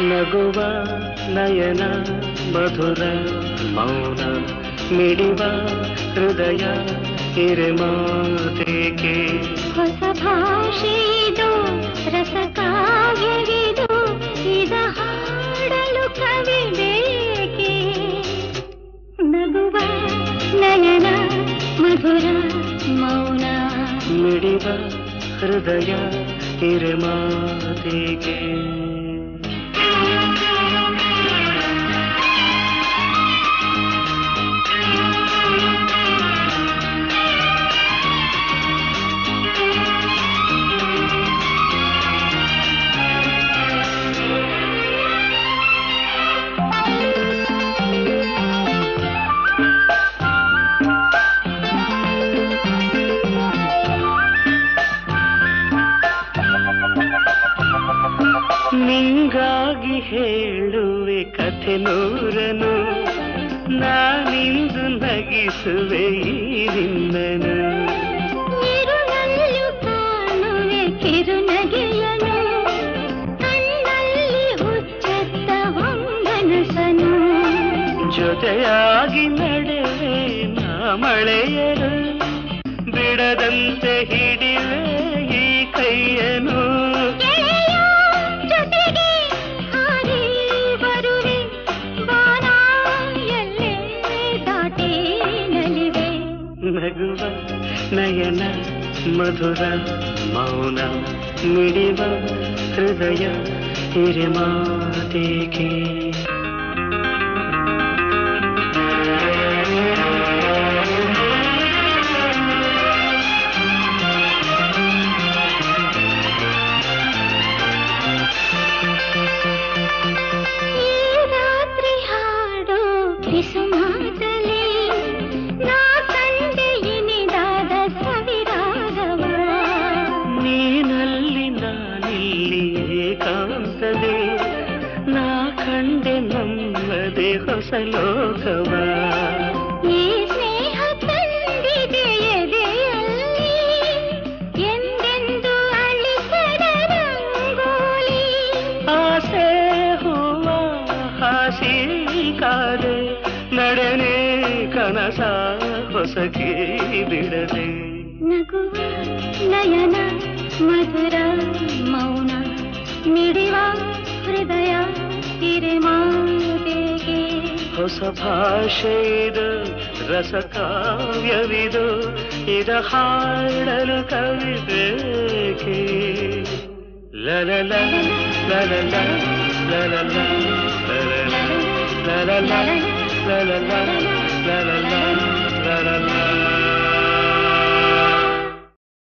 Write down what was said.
ನಗುವ ನಯನ ಮಧುರ ಮೌನ ಮಿಡಿವ ಹೃದಯ ಹಿರಿಮಾತೆಗೆ ಹೊಸ ಭಾಷೆದು ರಸ ಕಾವ್ಯವಿದು ಇದ ಹಾಡಲು ಕವಿ ಬೇಕೆ ನಗುವ ನಯನ ಮಧುರ ಮೌನ ಮಿಡಿವ ಹೃದಯ ಹಿರಿಮಾತೆಗೆ ನಿಂಗಾಗಿ ಹೇಳುವೆ ಕಥೆ ನೂರನು ನಾನಿಂದು ನಗಿಸುವೆ ಈ ನಿನ್ನನು ಇರುಳಲ್ಲೂ ಕಾಣುವೆ ಕಿರುನಗೆಯನು ಕಣ್ಣಲ್ಲಿ ಹುಚ್ಚೆತ್ತ ಹೊಂಗನಸನು ಜೊತೆಯಾಗಿ ನಡೆವೆ ನಾ ಮಳೆಯರು ಬಿಡದಂತೆ ಹಿಡಿವೆ ಈ ಕೈಯನು ನಗುವ ನಯನ ಮಧುರ ಮೌನ ಮಿಡಿವ ಹೃದಯ ಹಿರಿಮಾತೆಗೆ ಈ ರಾತ್ರಿ ಹಾಡು ಕಿಸುಮಾತಲಿ ನೀನಲ್ಲಿ ನಾನಿಲ್ಲಿ ಏಕಾಂತದೆ ನಾ ಕಂಡೆ ನಮ್ಮದೆ ಹೊಸ ಲೋಕವ ಈ ಸ್ನೇಹ ತಂದಿದೆ ಎದೆಯಲ್ಲಿ ಎಂದೆಂದು ಅಳಿಸದ ರಂಗೋಲಿ ಆಸೆ ಹೂವ ಹಾಸಿ ಕಾದೆ ನಡೆನೆ ಕನಸ ಹೊಸಕಿ ಬಿಡದೆ ನಗುವ ನಯನ ಮಧುರ ಮೌನ ಮಿಡಿವ ಹೃದಯ ಹಿರಿಮಾತೆಗೆ ಹೊಸ ಭಾಷೆದು ರಸ ಕಾವ್ಯವಿದು ಇದ ಹಾಡಲು ಕವಿ ಬೇಕೆ ಲಲಲ ಲಲಲ ಲಲಲ ಲಲಲ ಲಲಲ ಲಲಲ ಲಲಲ ಲಲಲ